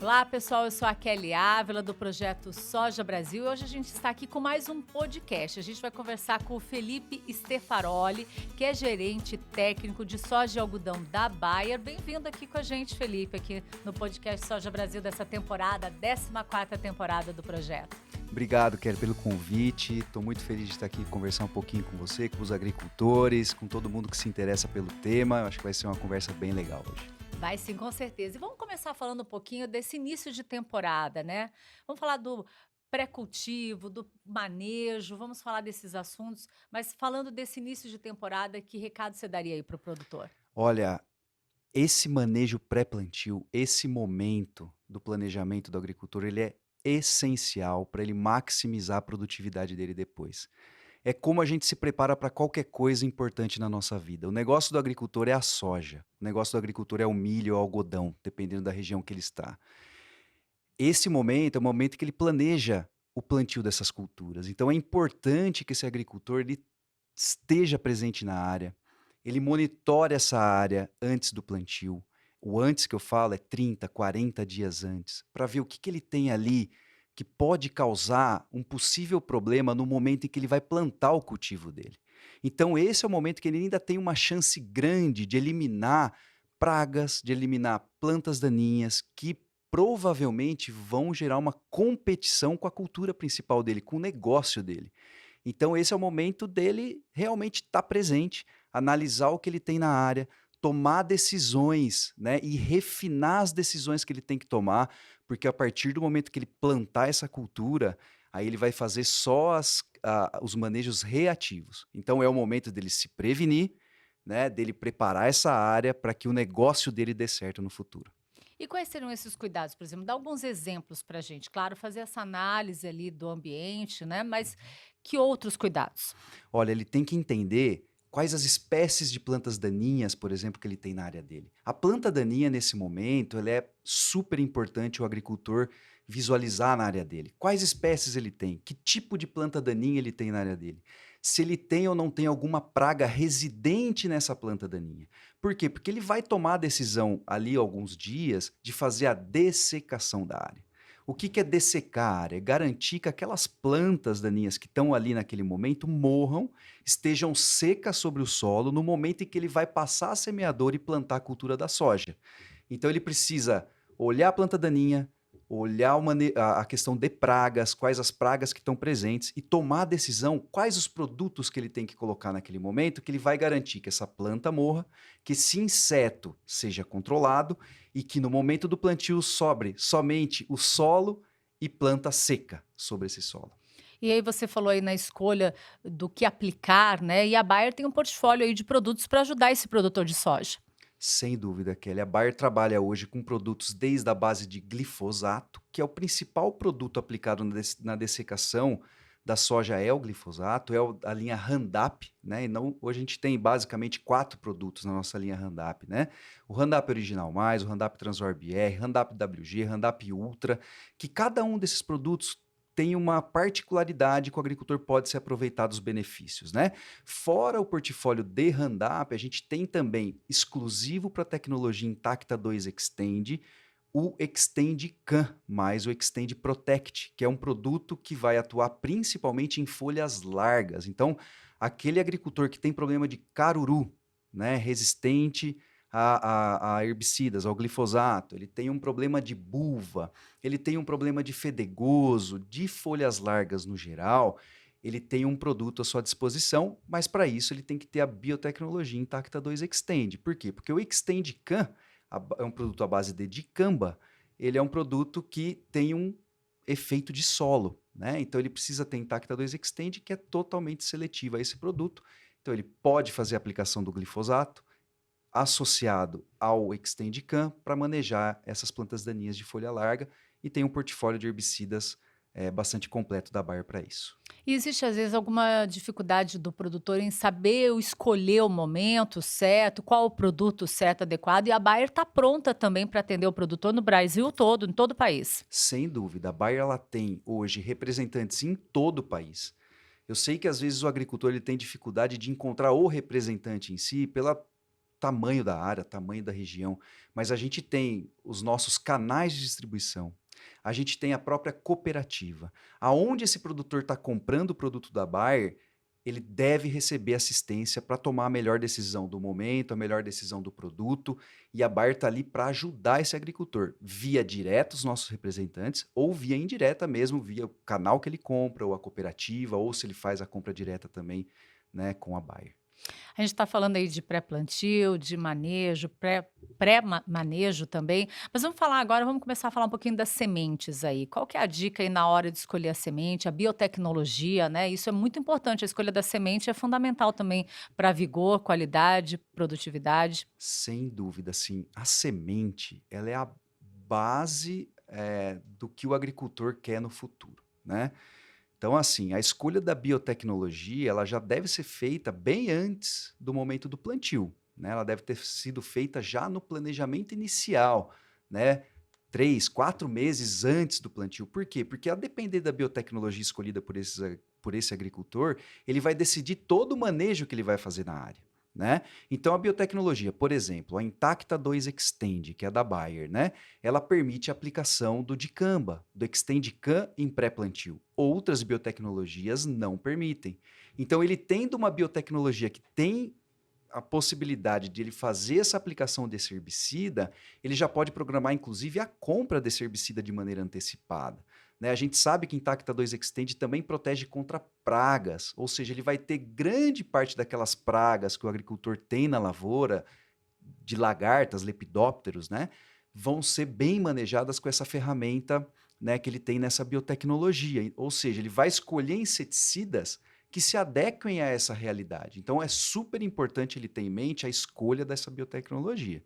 Olá, pessoal. Eu sou a Kelly Ávila, do projeto Soja Brasil. E hoje a gente está aqui com mais um podcast. A gente vai conversar com o Felipe Stefaroli, que é gerente técnico de soja e algodão da Bayer. Bem-vindo aqui com a gente, Felipe, aqui no podcast Soja Brasil dessa temporada, 14ª temporada do projeto. Obrigado, Kelly, pelo convite. Estou muito feliz de estar aqui conversar um pouquinho com você, com os agricultores, com todo mundo que se interessa pelo tema. Eu acho que vai ser uma conversa bem legal hoje. Vai sim, com certeza. E vamos começar falando um pouquinho desse início de temporada, né? Vamos falar do pré-cultivo, do manejo, vamos falar desses assuntos, mas falando desse início de temporada, que recado você daria aí para o produtor? Olha, esse manejo pré-plantio, esse momento do planejamento do agricultor, ele é essencial para ele maximizar a produtividade dele depois. É como a gente se prepara para qualquer coisa importante na nossa vida. O negócio do agricultor é a soja, o negócio do agricultor é o milho ou o algodão, dependendo da região que ele está. Esse momento é o momento que ele planeja o plantio dessas culturas. Então é importante que esse agricultor ele esteja presente na área, ele monitore essa área antes do plantio. O antes que eu falo é 30, 40 dias antes, para ver o que ele tem ali que pode causar um possível problema no momento em que ele vai plantar o cultivo dele. Então esse é o momento que ele ainda tem uma chance grande de eliminar pragas, de eliminar plantas daninhas que provavelmente vão gerar uma competição com a cultura principal dele, com o negócio dele. Então esse é o momento dele realmente estar presente, analisar o que ele tem na área, tomar decisões, né, e refinar as decisões que ele tem que tomar, porque a partir do momento que ele plantar essa cultura, aí ele vai fazer só os manejos reativos. Então é o momento dele se prevenir, né, dele preparar essa área para que o negócio dele dê certo no futuro. E quais seriam esses cuidados, por exemplo? Dá alguns exemplos para a gente. Claro, fazer essa análise ali do ambiente, né? Mas que outros cuidados? Olha, ele tem que entender quais as espécies de plantas daninhas, por exemplo, que ele tem na área dele. A planta daninha, nesse momento, ela é super importante o agricultor visualizar na área dele. Quais espécies ele tem? Que tipo de planta daninha ele tem na área dele? Se ele tem ou não tem alguma praga residente nessa planta daninha. Por quê? Porque ele vai tomar a decisão ali alguns dias de fazer a dessecação da área. O que que é dessecar a área? É garantir que aquelas plantas daninhas que estão ali naquele momento morram, estejam secas sobre o solo no momento em que ele vai passar a semeadora e plantar a cultura da soja. Então ele precisa olhar a planta daninha, olhar a questão de pragas, quais as pragas que estão presentes e tomar a decisão quais os produtos que ele tem que colocar naquele momento que ele vai garantir que essa planta morra, que esse inseto seja controlado e que no momento do plantio sobre somente o solo e planta seca sobre esse solo. E aí você falou aí na escolha do que aplicar, né? E a Bayer tem um portfólio aí de produtos para ajudar esse produtor de soja. Sem dúvida, Kelly. A Bayer trabalha hoje com produtos desde a base de glifosato, que é o principal produto aplicado na dessecação da soja, é o glifosato, a linha Roundup, né? E não, hoje a gente tem basicamente 4 produtos na nossa linha Roundup, né? O Roundup Original Mais, o Roundup Transor BR, Roundup WG, Roundup Ultra, que cada um desses produtos tem uma particularidade que o agricultor pode se aproveitar dos benefícios, né? Fora o portfólio de Roundup, a gente tem também, exclusivo para a tecnologia Intacta 2 Extend, o Extend Can, mais o Extend Protect, que é um produto que vai atuar principalmente em folhas largas. Então, aquele agricultor que tem problema de caruru, né, resistente a herbicidas, ao glifosato, ele tem um problema de bulva, ele tem um problema de fedegoso, de folhas largas no geral, ele tem um produto à sua disposição, mas para isso ele tem que ter a biotecnologia Intacta 2 Extend. Por quê? Porque o Extend Can é um produto à base de dicamba, ele é um produto que tem um efeito de solo, né? Então ele precisa ter Intacta 2 Extend, que é totalmente seletiva a esse produto. Então ele pode fazer a aplicação do glifosato associado ao Extendicam para manejar essas plantas daninhas de folha larga e tem um portfólio de herbicidas bastante completo da Bayer para isso. E existe, às vezes, alguma dificuldade do produtor em saber ou escolher o momento certo, qual o produto certo, adequado, e a Bayer está pronta também para atender o produtor no Brasil todo, em todo o país. Sem dúvida, a Bayer ela tem hoje representantes em todo o país. Eu sei que às vezes o agricultor ele tem dificuldade de encontrar o representante em si pela tamanho da área, tamanho da região, mas a gente tem os nossos canais de distribuição, a gente tem a própria cooperativa. Aonde esse produtor está comprando o produto da Bayer, ele deve receber assistência para tomar a melhor decisão do momento, a melhor decisão do produto, e a Bayer está ali para ajudar esse agricultor, via direta os nossos representantes, ou via indireta mesmo, via o canal que ele compra, ou a cooperativa, ou se ele faz a compra direta também, né, com a Bayer. A gente está falando aí de pré-plantio, de manejo, pré-manejo também, mas vamos falar agora, vamos começar a falar um pouquinho das sementes aí. Qual que é a dica aí na hora de escolher a semente, a biotecnologia, né? Isso é muito importante, a escolha da semente é fundamental também para vigor, qualidade, produtividade. Sem dúvida, sim. A semente, ela é a base, do que o agricultor quer no futuro, né? Então, assim, a escolha da biotecnologia, ela já deve ser feita bem antes do momento do plantio, né? Ela deve ter sido feita já no planejamento inicial, né? 3, 4 meses antes do plantio. Por quê? Porque a depender da biotecnologia escolhida por esse agricultor, ele vai decidir todo o manejo que ele vai fazer na área, né? Então, a biotecnologia, por exemplo, a Intacta 2 Extend, que é da Bayer, né? Ela permite a aplicação do dicamba, do Extendicam em pré-plantio. Outras biotecnologias não permitem. Então, ele tendo uma biotecnologia que tem a possibilidade de ele fazer essa aplicação desse herbicida, ele já pode programar, inclusive, a compra desse herbicida de maneira antecipada, né? A gente sabe que Intacta 2 Extend também protege contra pragas, ou seja, ele vai ter grande parte daquelas pragas que o agricultor tem na lavoura, de lagartas, lepidópteros, né? Vão ser bem manejadas com essa ferramenta, né, que ele tem nessa biotecnologia. Ou seja, ele vai escolher inseticidas que se adequem a essa realidade. Então, é super importante ele ter em mente a escolha dessa biotecnologia.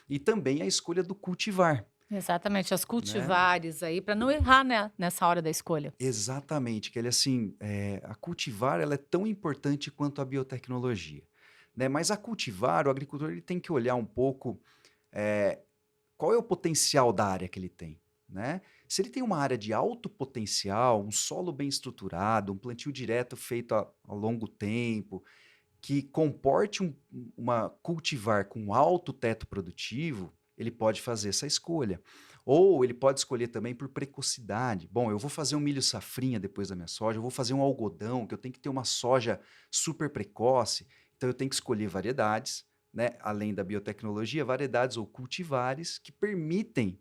E também a escolha do cultivar, Exatamente, as né? cultivares aí, para não errar, né, nessa hora da escolha. Exatamente, que ele assim, a cultivar ela é tão importante quanto a biotecnologia, né? Mas a cultivar, o agricultor ele tem que olhar um pouco eh, qual é o potencial da área que ele tem, né? Se ele tem uma área de alto potencial, um solo bem estruturado, um plantio direto feito a longo tempo, que comporte uma cultivar com alto teto produtivo, ele pode fazer essa escolha. Ou ele pode escolher também por precocidade. Bom, eu vou fazer um milho safrinha depois da minha soja, eu vou fazer um algodão, que eu tenho que ter uma soja super precoce, então eu tenho que escolher variedades, né? Além da biotecnologia, variedades ou cultivares que permitem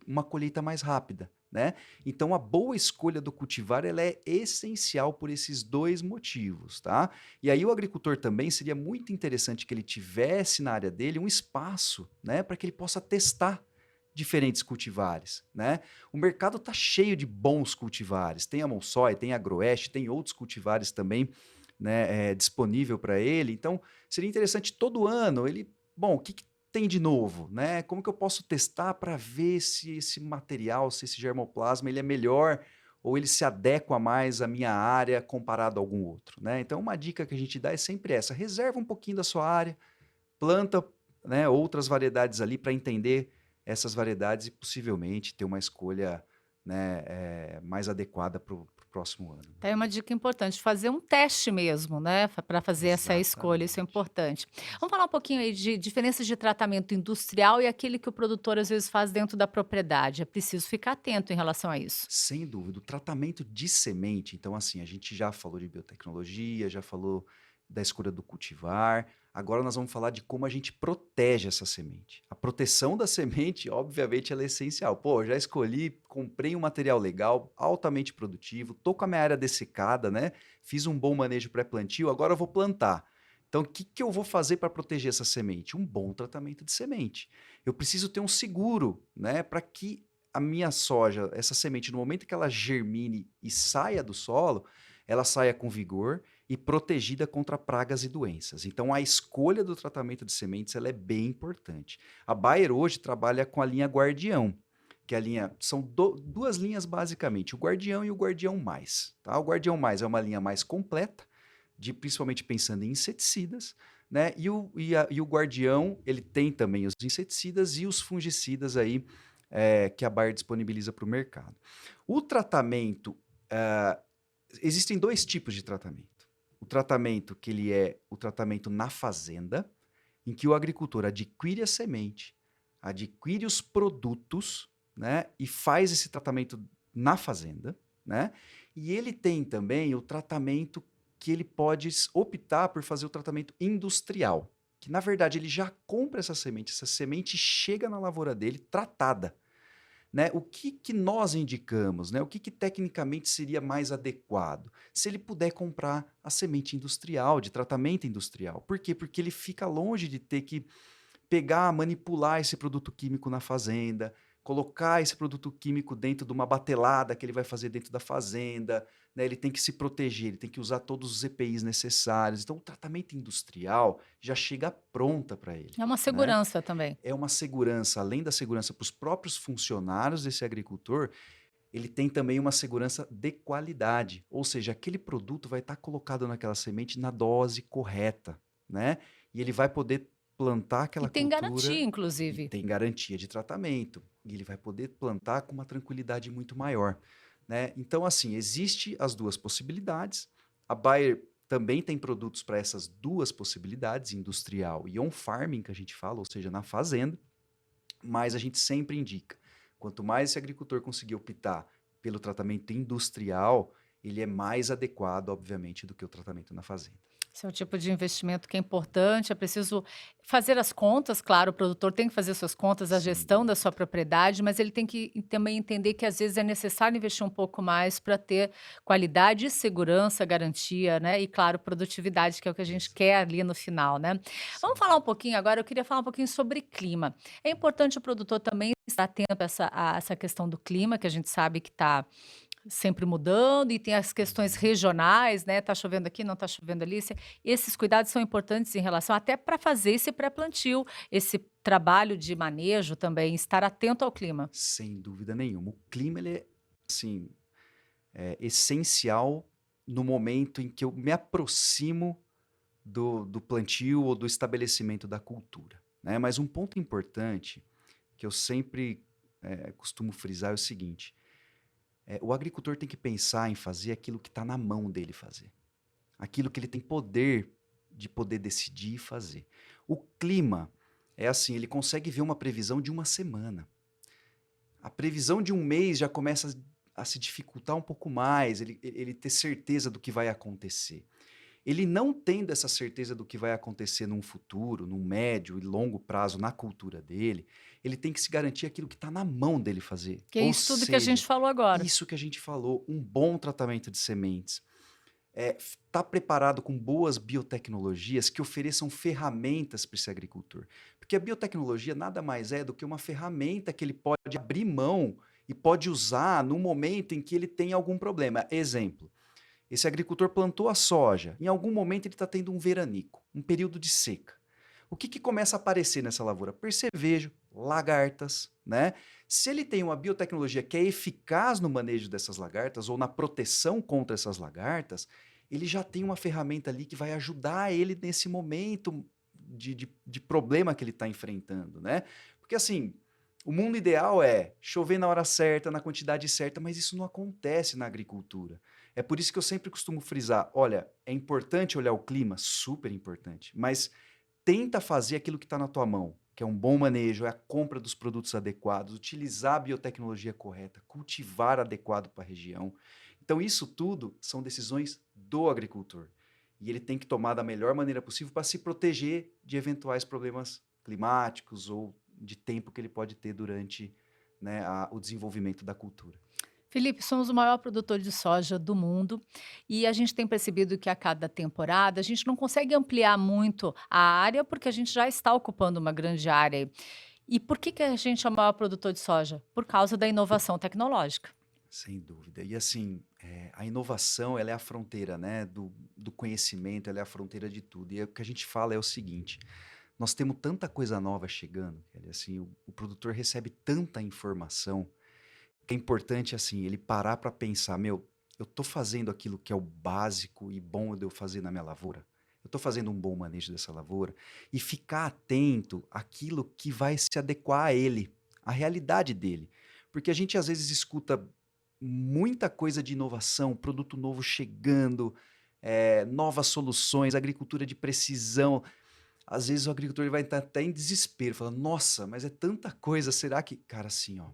uma colheita mais rápida, né? Então a boa escolha do cultivar ela é essencial por esses dois motivos, tá? E aí o agricultor também seria muito interessante que ele tivesse na área dele um espaço, né, para que ele possa testar diferentes cultivares, né? O mercado está cheio de bons cultivares, tem a Monsoy, tem a Agroeste, tem outros cultivares também, né, disponível para ele. Então seria interessante todo ano ele, bom, o que tem de novo, né? Como que eu posso testar para ver se esse material, se esse germoplasma, ele é melhor ou ele se adequa mais à minha área comparado a algum outro, né? Então, uma dica que a gente dá é sempre essa: reserva um pouquinho da sua área, planta, né, outras variedades ali para entender essas variedades e possivelmente ter uma escolha, né, mais adequada para o próximo ano. Tá aí uma dica importante, fazer um teste mesmo, né, para fazer essa escolha, isso é Exatamente. importante. Vamos falar um pouquinho aí de diferenças de tratamento industrial e aquele que o produtor às vezes faz dentro da propriedade. É preciso ficar atento em relação a isso. Sem dúvida, o tratamento de semente, então assim, a gente já falou de biotecnologia, já falou da escolha do cultivar, agora nós vamos falar de como a gente protege essa semente. A proteção da semente, obviamente, ela é essencial. Pô, eu já escolhi, comprei um material legal, altamente produtivo, tô com a minha área dessecada, né? Fiz um bom manejo pré-plantio, agora eu vou plantar. Então, o que eu vou fazer para proteger essa semente? Um bom tratamento de semente. Eu preciso ter um seguro, né, para que a minha soja, essa semente, no momento que ela germine e saia do solo, ela saia com vigor e protegida contra pragas e doenças. Então, a escolha do tratamento de sementes ela é bem importante. A Bayer hoje trabalha com a linha Guardião, que é a linha são duas linhas basicamente, o Guardião e o Guardião Mais. Tá? O Guardião Mais é uma linha mais completa, principalmente pensando em inseticidas, né? E o Guardião ele tem também os inseticidas e os fungicidas aí que a Bayer disponibiliza para o mercado. O tratamento, ah, existem dois tipos de tratamento. O tratamento que ele é o tratamento na fazenda em que o agricultor adquire a semente, adquire os produtos, né, e faz esse tratamento na fazenda, né? E ele tem também o tratamento que ele pode optar por fazer o tratamento industrial, que na verdade ele já compra essa semente chega na lavoura dele tratada, né? O que que nós indicamos, né? O que que tecnicamente seria mais adequado? Se ele puder comprar a semente industrial, de tratamento industrial. Por quê? Porque ele fica longe de ter que pegar, manipular esse produto químico na fazenda, colocar esse produto químico dentro de uma batelada que ele vai fazer dentro da fazenda, né? Ele tem que se proteger, ele tem que usar todos os EPIs necessários. Então, o tratamento industrial já chega pronta para ele, É uma né? segurança também. É uma segurança, além da segurança para os próprios funcionários desse agricultor, ele tem também uma segurança de qualidade, ou seja, aquele produto vai estar colocado naquela semente na dose correta, né? E ele vai poder plantar E aquela tem garantia, cultura e inclusive. tem garantia de tratamento, e ele vai poder plantar com uma tranquilidade muito maior, né? Então, assim, existe as duas possibilidades. A Bayer também tem produtos para essas duas possibilidades, industrial e on-farming, que a gente fala, ou seja, na fazenda, mas a gente sempre indica, quanto mais esse agricultor conseguir optar pelo tratamento industrial, ele é mais adequado, obviamente, do que o tratamento na fazenda. Esse é o tipo de investimento que é importante, é preciso fazer as contas, claro, o produtor tem que fazer suas contas, a Sem gestão da dúvida. sua propriedade, mas ele tem que também entender que às vezes é necessário investir um pouco mais para ter qualidade, segurança, garantia, né? E claro, produtividade, que é o que a gente Exa- quer ali no final, né? Vamos Sim. falar um pouquinho agora, eu queria falar um pouquinho sobre clima. É importante o produtor também estar atento a essa questão do clima, que a gente sabe que está sempre mudando e tem as questões Uhum. regionais, né, tá chovendo aqui, não tá chovendo ali, esses cuidados são importantes em relação até para fazer esse pré-plantio, esse trabalho de manejo também, estar atento ao clima. Sem dúvida nenhuma. O clima, ele é, assim, essencial no momento em que eu me aproximo do plantio ou do estabelecimento da cultura, né? Mas um ponto importante que eu sempre costumo frisar é o seguinte: o agricultor tem que pensar em fazer aquilo que está na mão dele fazer, aquilo que ele tem poder de poder decidir e fazer. O clima é assim, ele consegue ver uma previsão de uma semana. A previsão de um mês já começa a se dificultar um pouco mais, ele ter certeza do que vai acontecer. Ele não tendo essa certeza do que vai acontecer num futuro, num médio e longo prazo na cultura dele, ele tem que se garantir aquilo que está na mão dele fazer. Que é Ou isso tudo que a gente seja, falou agora. isso que a gente falou, um bom tratamento de sementes. Tá preparado com boas biotecnologias que ofereçam ferramentas para esse agricultor. Porque a biotecnologia nada mais é do que uma ferramenta que ele pode abrir mão e pode usar no momento em que ele tem algum problema. Exemplo, esse agricultor plantou a soja, em algum momento ele está tendo um veranico, um período de seca. O que começa a aparecer nessa lavoura? Percevejo, lagartas, né? Se ele tem uma biotecnologia que é eficaz no manejo dessas lagartas ou na proteção contra essas lagartas, ele já tem uma ferramenta ali que vai ajudar ele nesse momento de problema que ele está enfrentando, né? Porque assim, o mundo ideal é chover na hora certa, na quantidade certa, mas isso não acontece na agricultura. É por isso que eu sempre costumo frisar, olha, é importante olhar o clima, super importante, mas tenta fazer aquilo que está na tua mão, que é um bom manejo, é a compra dos produtos adequados, utilizar a biotecnologia correta, cultivar adequado para a região. Então, isso tudo são decisões do agricultor. E ele tem que tomar da melhor maneira possível para se proteger de eventuais problemas climáticos ou de tempo que ele pode ter durante, né, o desenvolvimento da cultura. Felipe, somos o maior produtor de soja do mundo e a gente tem percebido que a cada temporada a gente não consegue ampliar muito a área porque a gente já está ocupando uma grande área. E por que a gente é o maior produtor de soja? Por causa da inovação tecnológica. Sem dúvida. E assim, a inovação, ela é a fronteira, né, do conhecimento, ela é a fronteira de tudo. E o que a gente fala é o seguinte: nós temos tanta coisa nova chegando, Kelly, assim, o produtor recebe tanta informação que é importante, assim, ele parar para pensar, meu, eu estou fazendo aquilo que é o básico e bom de eu fazer na minha lavoura? Eu estou fazendo um bom manejo dessa lavoura? E ficar atento àquilo que vai se adequar a ele, à realidade dele. Porque a gente às vezes escuta muita coisa de inovação, produto novo chegando, novas soluções, agricultura de precisão. às vezes o agricultor ele vai estar até em desespero, falando, nossa, mas é tanta coisa, será que... Cara, assim, ó,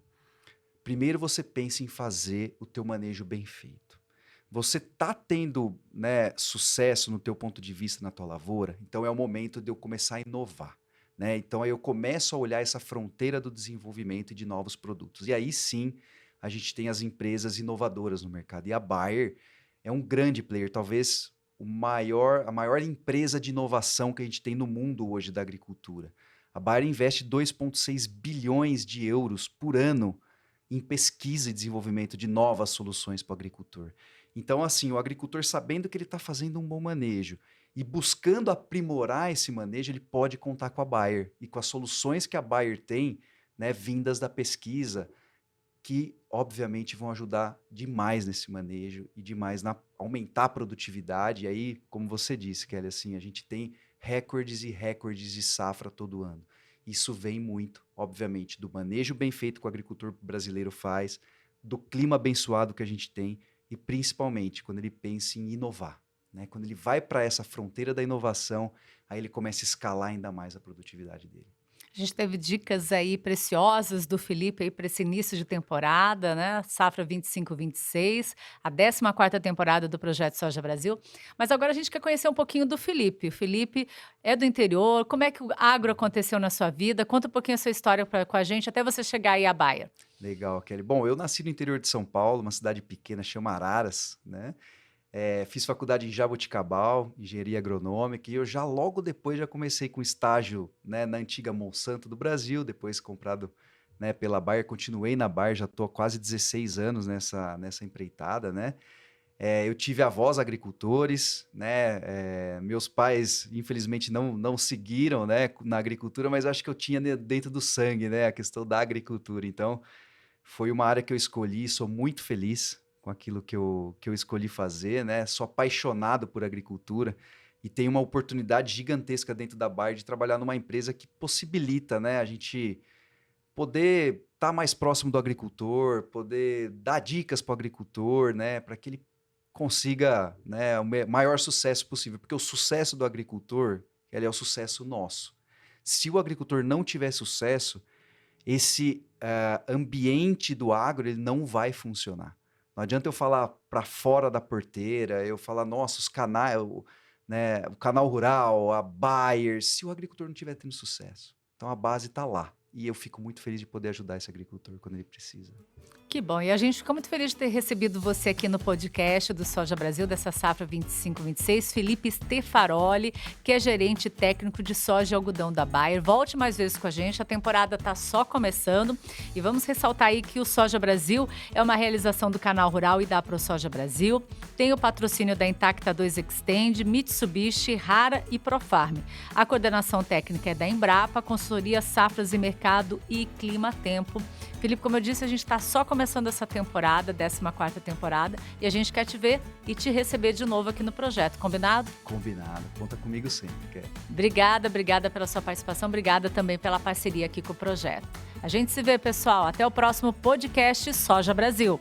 primeiro você pensa em fazer o teu manejo bem feito. Você tá tendo, né, sucesso no teu ponto de vista na tua lavoura, então é o momento de eu começar a inovar, né? Então aí eu começo a olhar essa fronteira do desenvolvimento e de novos produtos. E aí sim, a gente tem as empresas inovadoras no mercado. E a Bayer é um grande player, talvez a maior empresa de inovação que a gente tem no mundo hoje da agricultura. A Bayer investe 2,6 bilhões de euros por ano em pesquisa e desenvolvimento de novas soluções para o agricultor. Então, assim, o agricultor sabendo que ele está fazendo um bom manejo e buscando aprimorar esse manejo, ele pode contar com a Bayer e com as soluções que a Bayer tem, né, vindas da pesquisa, que obviamente vão ajudar demais nesse manejo e demais na aumentar a produtividade. E aí, como você disse, Kelly, assim, a gente tem recordes e recordes de safra todo ano. Isso vem muito, obviamente, do manejo bem feito que o agricultor brasileiro faz, do clima abençoado que a gente tem e principalmente quando ele pensa em inovar, né? Quando ele vai para essa fronteira da inovação, aí ele começa a escalar ainda mais a produtividade dele. A gente teve dicas aí preciosas do Felipe aí para esse início de temporada, né? Safra 25-26, a 14ª temporada do Projeto Soja Brasil. Mas agora a gente quer conhecer um pouquinho do Felipe. O Felipe é do interior. Como é que o agro aconteceu na sua vida? Conta um pouquinho a sua história com a gente até você chegar aí à Bayer. Legal, Kelly. Bom, eu nasci no interior de São Paulo, uma cidade pequena, chama Araras, né? Fiz faculdade em Jaboticabal, engenharia agronômica, e eu já logo depois já comecei com estágio, né, na antiga Monsanto do Brasil, depois comprado, né, pela Bayer, continuei na Bayer, já estou há quase 16 anos nessa empreitada, né? Eu tive avós agricultores, né? Meus pais, infelizmente, não seguiram, né, na agricultura, mas acho que eu tinha dentro do sangue, né, a questão da agricultura. Então, foi uma área que eu escolhi, sou muito feliz com aquilo que eu escolhi fazer, né? Sou apaixonado por agricultura e tenho uma oportunidade gigantesca dentro da Bayer de trabalhar numa empresa que possibilita, né, a gente poder estar mais próximo do agricultor, poder dar dicas para o agricultor, né, para que ele consiga, né, o maior sucesso possível, porque o sucesso do agricultor, ele é o sucesso nosso. Se o agricultor não tiver sucesso, esse ambiente do agro ele não vai funcionar. Não adianta eu falar para fora da porteira, eu falar, nossa, os canais, né, o canal rural, a Bayer, se o agricultor não estiver tendo sucesso. Então a base está lá. E eu fico muito feliz de poder ajudar esse agricultor quando ele precisa. Que bom, e a gente ficou muito feliz de ter recebido você aqui no podcast do Soja Brasil, dessa safra 25-26, Felipe Stefaroli, que é gerente técnico de soja e algodão da Bayer. Volte mais vezes com a gente, a temporada está só começando e vamos ressaltar aí que o Soja Brasil é uma realização do Canal Rural e da ProSoja Brasil, tem o patrocínio da Intacta 2 Extend, Mitsubishi, Rara e Profarm. A coordenação técnica é da Embrapa, consultoria Safras e Mercado e Clima Tempo. Felipe, como eu disse, a gente está só começando essa temporada, 14ª temporada, e a gente quer te ver e te receber de novo aqui no projeto, combinado? Combinado, conta comigo sempre, Kelly. Obrigada pela sua participação, obrigada também pela parceria aqui com o projeto. A gente se vê, pessoal, até o próximo podcast Soja Brasil.